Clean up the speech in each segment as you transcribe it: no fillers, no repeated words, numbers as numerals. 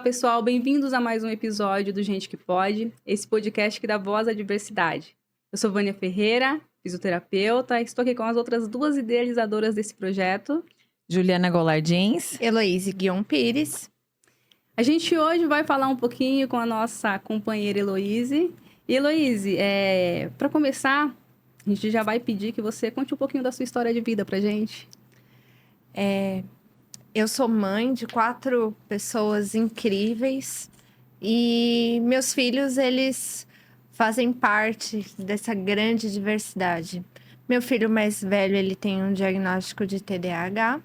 pessoal, bem-vindos a mais um episódio do Gente que Pode, esse podcast que dá voz à diversidade. Eu sou Vânia Ferreira, fisioterapeuta, e estou aqui com as outras duas idealizadoras desse projeto. Juliana Golardins. Heloíse Guion Pires. A gente hoje vai falar um pouquinho com a nossa companheira Heloíse. E Heloíse, para começar, a gente já vai pedir que você conte um pouquinho da sua história de vida pra gente. Eu sou mãe de 4 pessoas incríveis e meus filhos, eles fazem parte dessa grande diversidade. Meu filho mais velho, ele tem um diagnóstico de TDAH.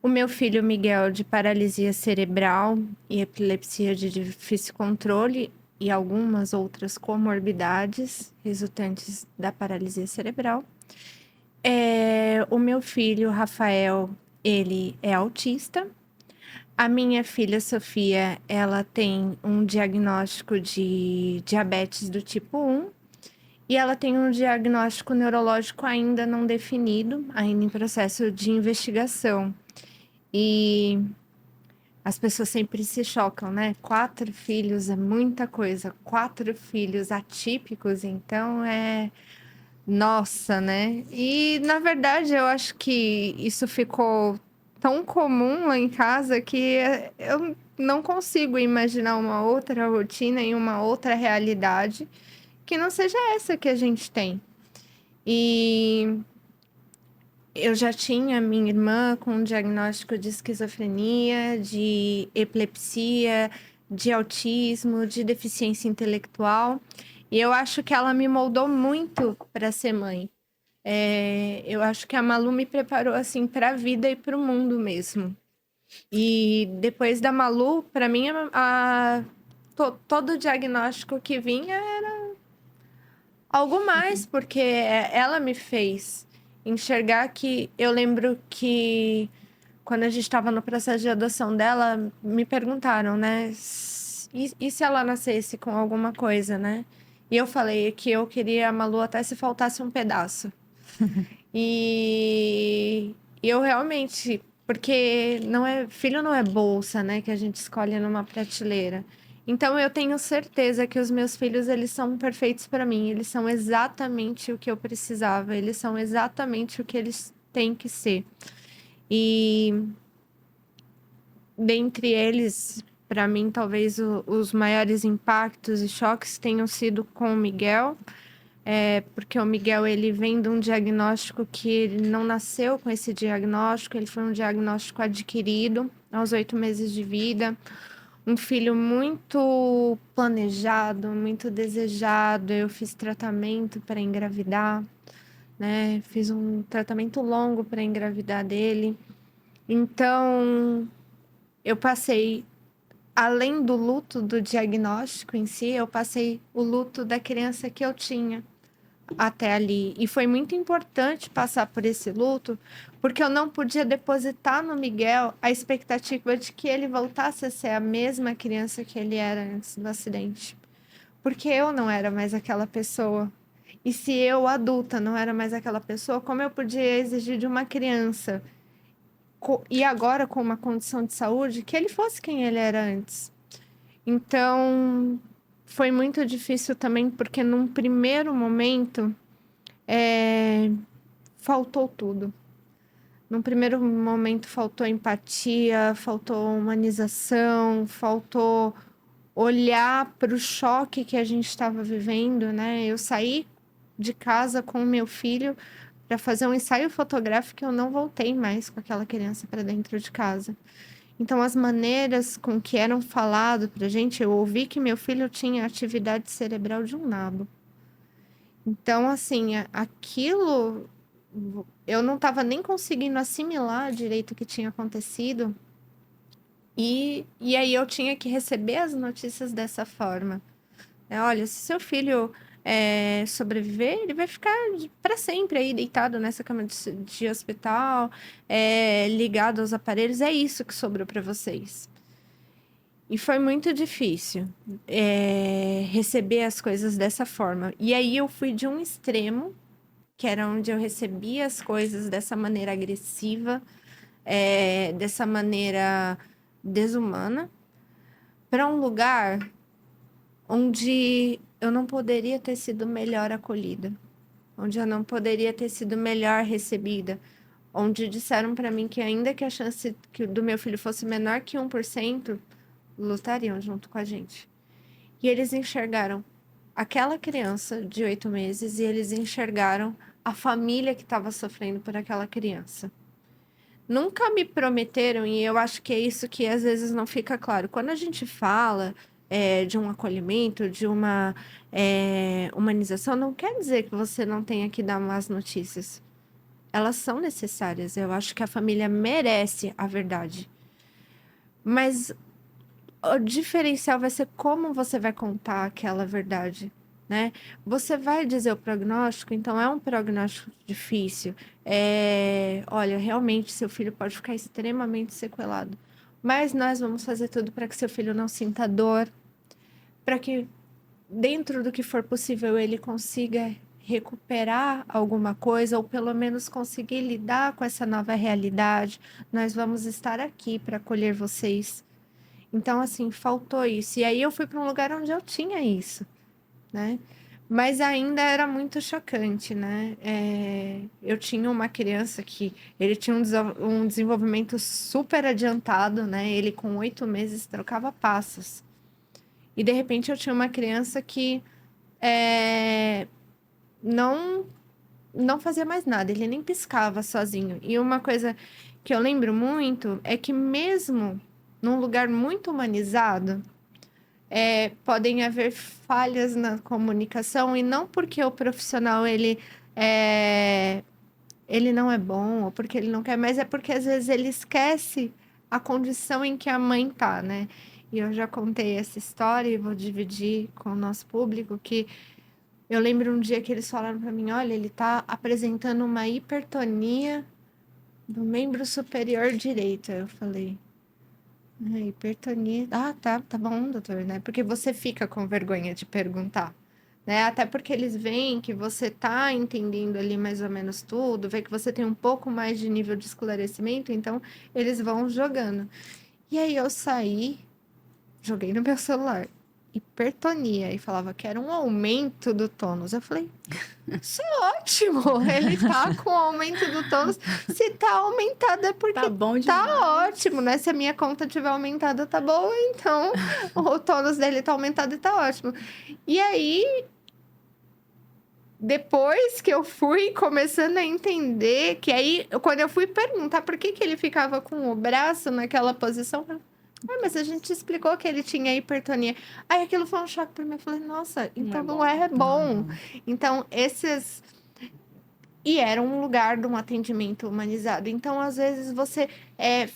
O meu filho Miguel, de paralisia cerebral e epilepsia de difícil controle e algumas outras comorbidades resultantes da paralisia cerebral. O meu filho Rafael, ele é autista. A minha filha Sofia, ela tem um diagnóstico de diabetes do tipo 1 e ela tem um diagnóstico neurológico ainda não definido, ainda em processo de investigação. E as pessoas sempre se chocam, né? 4 filhos é muita coisa. 4 filhos atípicos, então nossa, né? E, na verdade, eu acho que isso ficou tão comum lá em casa que eu não consigo imaginar uma outra rotina e uma outra realidade que não seja essa que a gente tem. E eu já tinha minha irmã com um diagnóstico de esquizofrenia, de epilepsia, de autismo, de deficiência intelectual. E eu acho que ela me moldou muito para ser mãe. Eu acho que a Malu me preparou assim para a vida e para o mundo mesmo. E depois da Malu, para mim, todo o diagnóstico que vinha era algo mais, porque ela me fez enxergar que... Eu lembro que quando a gente estava no processo de adoção dela, me perguntaram, né? E se ela nascesse com alguma coisa, né? E eu falei que eu queria a Malu até se faltasse um pedaço. E eu realmente... Porque filho não é bolsa, né? Que a gente escolhe numa prateleira. Então, eu tenho certeza que os meus filhos, eles são perfeitos para mim. Eles são exatamente o que eu precisava. Eles são exatamente o que eles têm que ser. E dentre eles, para mim, talvez os maiores impactos e choques tenham sido com o Miguel. Porque o Miguel, ele vem de um diagnóstico que ele não nasceu com esse diagnóstico. Ele foi um diagnóstico adquirido aos 8 meses de vida. Um filho muito planejado, muito desejado. Eu fiz tratamento para engravidar, né? Fiz um tratamento longo para engravidar dele. Então, eu passei, além do luto do diagnóstico em si, eu passei o luto da criança que eu tinha até ali. E foi muito importante passar por esse luto, porque eu não podia depositar no Miguel a expectativa de que ele voltasse a ser a mesma criança que ele era antes do acidente. Porque eu não era mais aquela pessoa. E se eu, adulta, não era mais aquela pessoa, como eu podia exigir de uma criança, e agora com uma condição de saúde, que ele fosse quem ele era antes? Então, foi muito difícil também, porque num primeiro momento, faltou tudo. Num primeiro momento, faltou empatia, faltou humanização, faltou olhar para o choque que a gente estava vivendo, né? Eu saí de casa com o meu filho para fazer um ensaio fotográfico e eu não voltei mais com aquela criança para dentro de casa. Então, as maneiras com que eram falado pra gente, eu ouvi que meu filho tinha atividade cerebral de um nabo. Então, assim, aquilo, eu não estava nem conseguindo assimilar direito o que tinha acontecido. E aí eu tinha que receber as notícias dessa forma. Olha, se seu filho sobreviver, ele vai ficar para sempre aí deitado nessa cama de hospital, ligado aos aparelhos. É isso que sobrou para vocês. E foi muito difícil receber as coisas dessa forma. E aí eu fui de um extremo, que era onde eu recebia as coisas dessa maneira agressiva, dessa maneira desumana, para um lugar onde eu não poderia ter sido melhor acolhida, onde eu não poderia ter sido melhor recebida, onde disseram para mim que ainda que a chance do meu filho fosse menor que 1%, lutariam junto com a gente. E eles enxergaram aquela criança de 8 meses e eles enxergaram a família que estava sofrendo por aquela criança. Nunca me prometeram, e eu acho que é isso que às vezes não fica claro. Quando a gente fala de um acolhimento, de uma humanização, não quer dizer que você não tenha que dar más notícias. Elas são necessárias. Eu acho que a família merece a verdade. Mas o diferencial vai ser como você vai contar aquela verdade, né? Você vai dizer o prognóstico, então é um prognóstico difícil. Olha, realmente seu filho pode ficar extremamente sequelado. Mas nós vamos fazer tudo para que seu filho não sinta dor, para que dentro do que for possível ele consiga recuperar alguma coisa ou pelo menos conseguir lidar com essa nova realidade. Nós vamos estar aqui para acolher vocês. Então, assim, faltou isso. E aí eu fui para um lugar onde eu tinha isso, né? Mas ainda era muito chocante, né? Eu tinha uma criança que ele tinha um desenvolvimento super adiantado, né? Ele com 8 meses trocava passos. E de repente eu tinha uma criança que não fazia mais nada, ele nem piscava sozinho. E uma coisa que eu lembro muito é que mesmo num lugar muito humanizado, podem haver falhas na comunicação, e não porque o profissional ele não é bom, ou porque ele não quer, mas é porque às vezes ele esquece a condição em que a mãe tá, né? E eu já contei essa história e vou dividir com o nosso público, que eu lembro um dia que eles falaram para mim, olha, ele tá apresentando uma hipertonia do membro superior direito. Aí eu falei, hipertonia. Ah, tá bom, doutor, né? Porque você fica com vergonha de perguntar, né? Até porque eles veem que você tá entendendo ali mais ou menos tudo, vê que você tem um pouco mais de nível de esclarecimento, então eles vão jogando. E aí eu saí, joguei no meu celular, hipertonia, e falava que era um aumento do tônus. Eu falei, isso é ótimo, ele tá com aumento do tônus. Se tá aumentado é porque Tá bom demais. tá ótimo, né? Se a minha conta tiver aumentada, tá boa, então o tônus dele tá aumentado e tá ótimo. E aí, depois que eu fui começando a entender, que aí, quando eu fui perguntar por que ele ficava com o braço naquela posição, mas a gente explicou que ele tinha hipertonia. Aí aquilo foi um choque para mim. Eu falei, nossa, então não é bom. Então, E era um lugar de um atendimento humanizado. Então, às vezes, você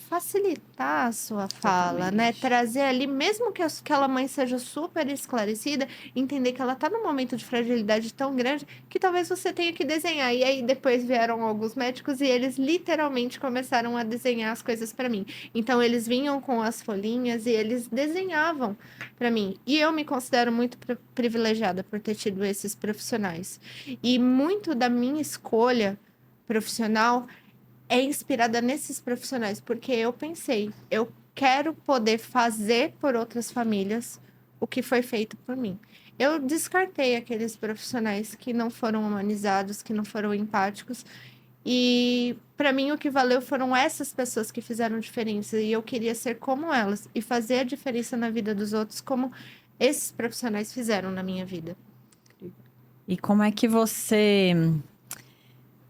facilitar a sua fala, né? Trazer ali, mesmo que aquela mãe seja super esclarecida, entender que ela está num momento de fragilidade tão grande que talvez você tenha que desenhar. E aí, depois vieram alguns médicos e eles literalmente começaram a desenhar as coisas para mim. Então, eles vinham com as folhinhas e eles desenhavam para mim. E eu me considero muito privilegiada por ter tido esses profissionais. E muito da minha escolha profissional é inspirada nesses profissionais, porque eu pensei, eu quero poder fazer por outras famílias o que foi feito por mim. Eu descartei aqueles profissionais que não foram humanizados, que não foram empáticos, e para mim o que valeu foram essas pessoas que fizeram diferença, e eu queria ser como elas e fazer a diferença na vida dos outros como esses profissionais fizeram na minha vida. E como é que você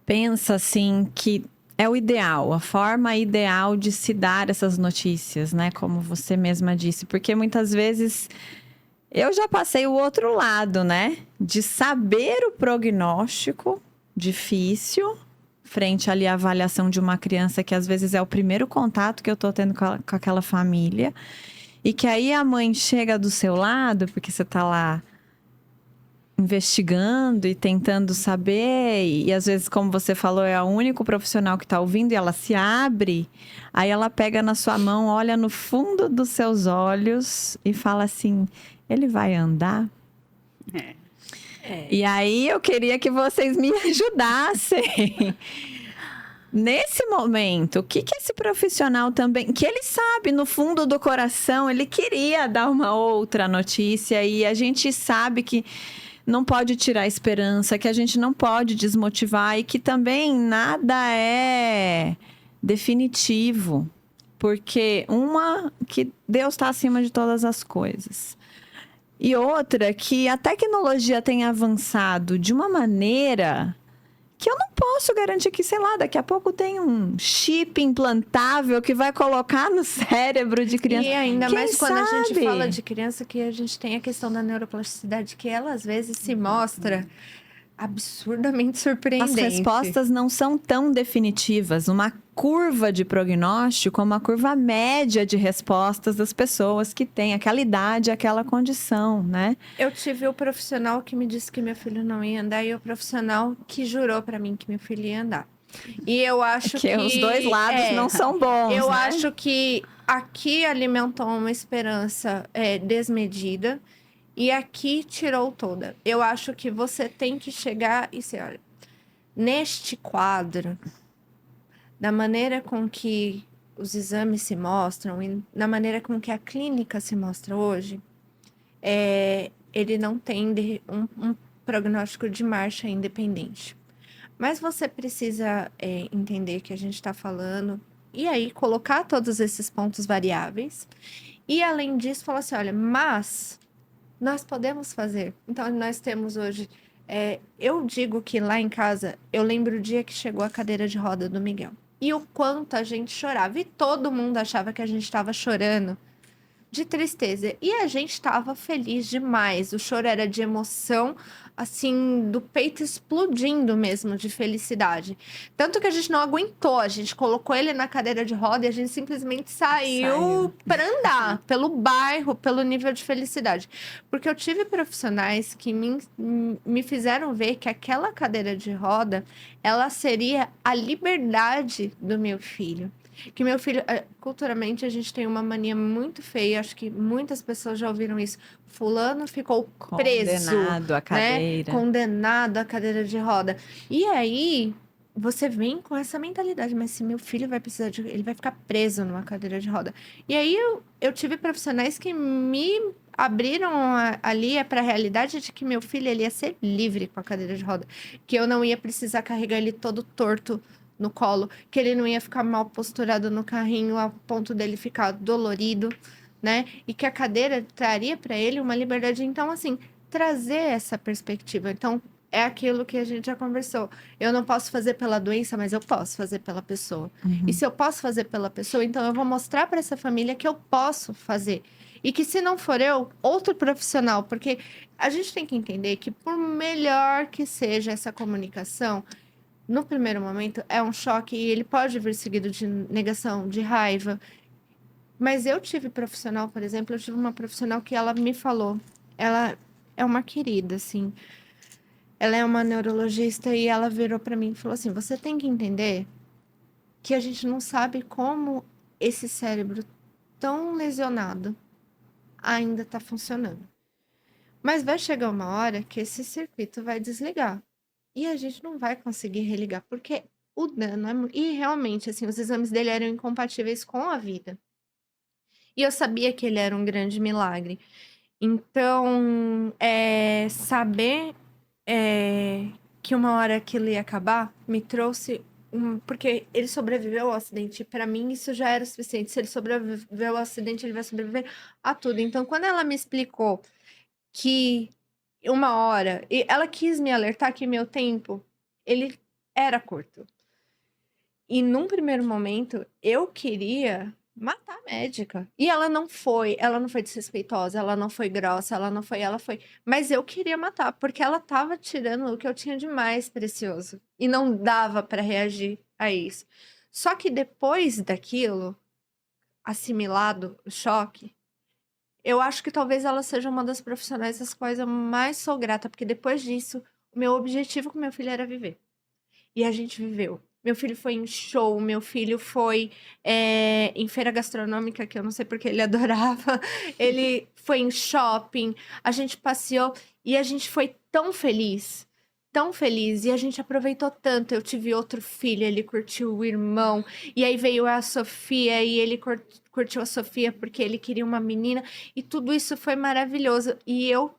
pensa, assim, que é o ideal, a forma ideal de se dar essas notícias, né? Como você mesma disse. Porque muitas vezes eu já passei o outro lado, né? De saber o prognóstico difícil frente ali à avaliação de uma criança que às vezes é o primeiro contato que eu tô tendo com aquela família. E que aí a mãe chega do seu lado, porque você tá lá investigando e tentando saber, e às vezes, como você falou, é o único profissional que tá ouvindo, e ela se abre, aí ela pega na sua mão, olha no fundo dos seus olhos e fala assim, ele vai andar? E aí eu queria que vocês me ajudassem Nesse momento, o que esse profissional também, que ele sabe no fundo do coração, ele queria dar uma outra notícia e a gente sabe que não pode tirar a esperança, que a gente não pode desmotivar e que também nada é definitivo, porque que Deus está acima de todas as coisas. E outra, que a tecnologia tem avançado de uma maneira que eu não posso garantir que, sei lá, daqui a pouco tem um chip implantável que vai colocar no cérebro de criança. E ainda Quem mais quando a gente sabe? fala de criança, que a gente tem a questão da neuroplasticidade, que ela às vezes se mostra absurdamente As surpreendente. respostas não são tão definitivas. Uma curva de prognóstico é uma curva média de respostas das pessoas que têm aquela idade, aquela condição, né? Eu tive o profissional que me disse que meu filho não ia andar e o profissional que jurou pra mim que meu filho ia andar. E eu acho que os dois lados não são bons, eu né? acho que aqui alimentou uma esperança desmedida e aqui tirou toda. Eu acho que você tem que chegar e dizer, olha, neste quadro, da maneira com que os exames se mostram e na maneira com que a clínica se mostra hoje, ele não tem um prognóstico de marcha independente. Mas você precisa entender que a gente está falando e aí colocar todos esses pontos variáveis e além disso falar assim, olha, mas nós podemos fazer. Então nós temos hoje, eu digo que lá em casa eu lembro o dia que chegou a cadeira de roda do Miguel e o quanto a gente chorava e todo mundo achava que a gente estava chorando de tristeza. E a gente estava feliz demais. O choro era de emoção, assim, do peito explodindo mesmo, de felicidade. Tanto que a gente não aguentou. A gente colocou ele na cadeira de roda e a gente simplesmente saiu para andar pelo bairro, pelo nível de felicidade. Porque eu tive profissionais que me fizeram ver que aquela cadeira de roda, ela seria a liberdade do meu filho. Que meu filho, culturalmente, a gente tem uma mania muito feia, acho que muitas pessoas já ouviram isso. Fulano ficou preso, Condenado à cadeira. né? Condenado à cadeira de roda. E aí, você vem com essa mentalidade, mas se meu filho vai precisar ele vai ficar preso numa cadeira de roda. E aí, eu tive profissionais que me abriram ali para a realidade de que meu filho ele ia ser livre com a cadeira de roda. Que eu não ia precisar carregar ele todo torto no colo, que ele não ia ficar mal posturado no carrinho a ponto dele ficar dolorido, né? E que a cadeira traria para ele uma liberdade. Então, assim, trazer essa perspectiva. Então, é aquilo que a gente já conversou. Eu não posso fazer pela doença, mas eu posso fazer pela pessoa. E se eu posso fazer pela pessoa, então eu vou mostrar para essa família que eu posso fazer. E que se não for eu, outro profissional, porque a gente tem que entender que por melhor que seja essa comunicação, no primeiro momento, é um choque e ele pode vir seguido de negação, de raiva. Mas eu tive profissional, por exemplo, eu tive uma profissional que ela me falou, ela é uma querida, assim. Ela é uma neurologista e ela virou para mim e falou assim, você tem que entender que a gente não sabe como esse cérebro tão lesionado ainda está funcionando. Mas vai chegar uma hora que esse circuito vai desligar. E a gente não vai conseguir religar, porque o dano é muito... E realmente, assim, os exames dele eram incompatíveis com a vida. E eu sabia que ele era um grande milagre. Então, saber que uma hora aquilo ia acabar, me trouxe... Porque ele sobreviveu ao acidente. Para mim, isso já era o suficiente. Se ele sobreviveu ao acidente, ele vai sobreviver a tudo. Então, quando ela me explicou que uma hora, e ela quis me alertar que meu tempo, ele era curto. E num primeiro momento, eu queria matar a médica. E ela não foi desrespeitosa, ela não foi grossa, ela foi. Mas eu queria matar, porque ela tava tirando o que eu tinha de mais precioso. E não dava para reagir a isso. Só que depois daquilo, assimilado o choque, eu acho que talvez ela seja uma das profissionais das quais eu mais sou grata, porque depois disso, o meu objetivo com meu filho era viver. E a gente viveu. Meu filho foi em show, meu filho foi em feira gastronômica, que eu não sei porque ele adorava. Ele foi em shopping, a gente passeou e a gente foi tão feliz. tão feliz e a gente aproveitou tanto. Eu tive outro filho, ele curtiu o irmão, e aí veio a Sofia e ele curtiu a Sofia porque ele queria uma menina, e tudo isso foi maravilhoso. E eu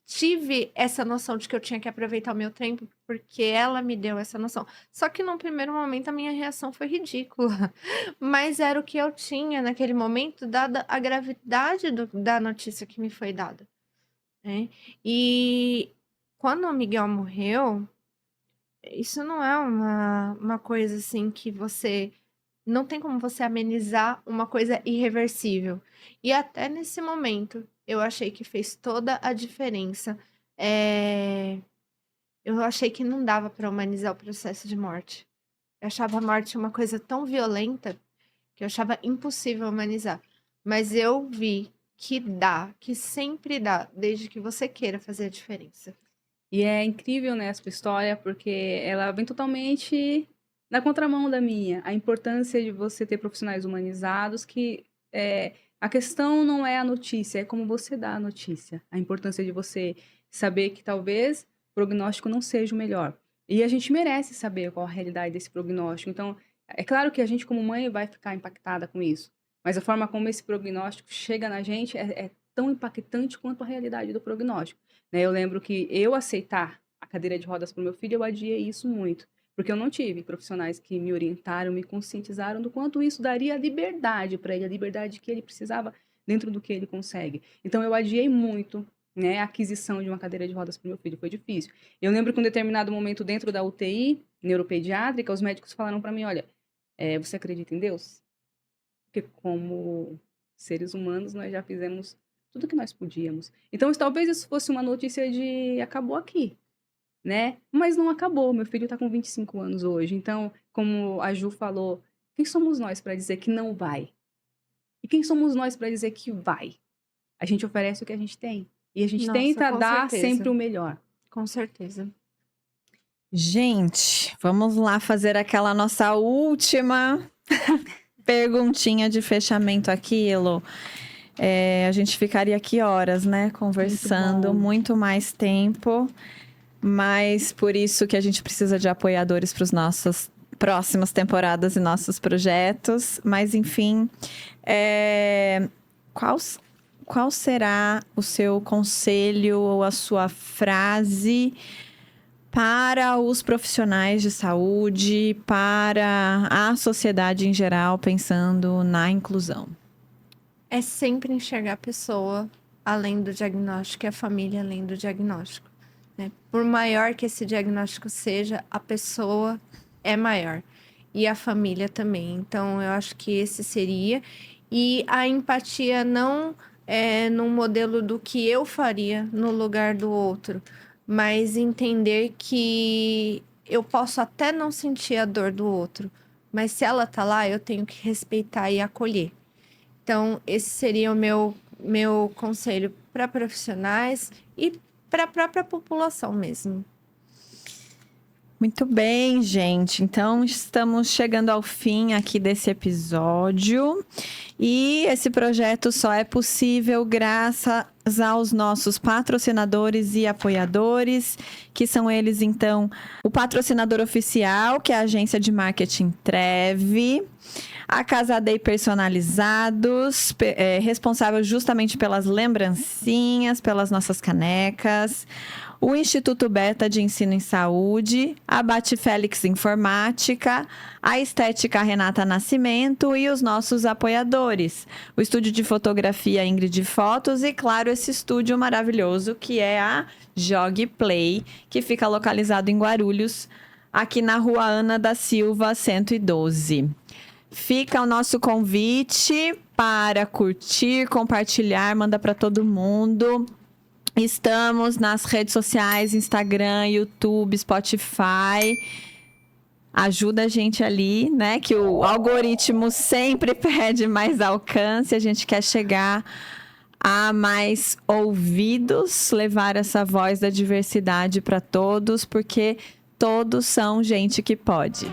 tive essa noção de que eu tinha que aproveitar o meu tempo porque ela me deu essa noção. Só que num primeiro momento a minha reação foi ridícula, mas era o que eu tinha naquele momento, dada a gravidade da notícia que me foi dada, né? E quando o Miguel morreu, isso não é uma coisa assim que você. Não tem como você amenizar uma coisa irreversível. E até nesse momento, eu achei que fez toda a diferença. Eu achei que não dava para humanizar o processo de morte. Eu achava a morte uma coisa tão violenta que eu achava impossível humanizar. Mas eu vi que dá, que sempre dá, desde que você queira fazer a diferença. E é incrível, né, essa história, porque ela vem totalmente na contramão da minha. A importância de você ter profissionais humanizados, que a questão não é a notícia, é como você dá a notícia. A importância de você saber que talvez o prognóstico não seja o melhor. E a gente merece saber qual a realidade desse prognóstico. Então, é claro que a gente como mãe vai ficar impactada com isso. Mas a forma como esse prognóstico chega na gente é tão impactante quanto a realidade do prognóstico. Né? Eu lembro que eu aceitar a cadeira de rodas para o meu filho, eu adiei isso muito. Porque eu não tive profissionais que me orientaram, me conscientizaram do quanto isso daria liberdade para ele, a liberdade que ele precisava dentro do que ele consegue. Então, eu adiei muito, né, a aquisição de uma cadeira de rodas para o meu filho. Foi difícil. Eu lembro que em um determinado momento dentro da UTI neuropediátrica, os médicos falaram para mim, olha, você acredita em Deus? Porque como seres humanos, nós já fizemos tudo que nós podíamos. Então, talvez isso fosse uma notícia de acabou aqui, né? Mas não acabou. Meu filho está com 25 anos hoje. Então, como a Ju falou, quem somos nós para dizer que não vai? E quem somos nós para dizer que vai? A gente oferece o que a gente tem. E a gente tenta dar sempre o melhor. Com certeza. Gente, vamos lá fazer aquela nossa última perguntinha de fechamento aqui, Elo. A gente ficaria aqui horas, né, conversando, muito mais tempo, mas por isso que a gente precisa de apoiadores para as nossas próximas temporadas e nossos projetos. Mas, enfim, qual será o seu conselho ou a sua frase para os profissionais de saúde, para a sociedade em geral, pensando na inclusão? É sempre enxergar a pessoa além do diagnóstico e a família além do diagnóstico, né? Por maior que esse diagnóstico seja, a pessoa é maior. E a família também. Então, eu acho que esse seria. E a empatia não é num modelo do que eu faria no lugar do outro, mas entender que eu posso até não sentir a dor do outro, mas se ela tá lá, eu tenho que respeitar e acolher. Então, esse seria o meu conselho para profissionais e para a própria população mesmo. Muito bem, gente. Então, estamos chegando ao fim aqui desse episódio. E esse projeto só é possível graças aos nossos patrocinadores e apoiadores, que são eles, então, o patrocinador oficial, que é a agência de marketing Treve, a Casa Day Personalizados, responsável justamente pelas lembrancinhas, pelas nossas canecas, o Instituto Beta de Ensino em Saúde, a Batfélix Informática, a Estética Renata Nascimento e os nossos apoiadores, o Estúdio de Fotografia Ingrid Fotos e, claro, esse estúdio maravilhoso que é a Jogue Play, que fica localizado em Guarulhos, aqui na Rua Ana da Silva, 112. Fica o nosso convite para curtir, compartilhar, manda para todo mundo. Estamos nas redes sociais, Instagram, YouTube, Spotify. Ajuda a gente ali, né? Que o algoritmo sempre pede mais alcance. A gente quer chegar a mais ouvidos, levar essa voz da diversidade para todos, porque todos são gente que pode.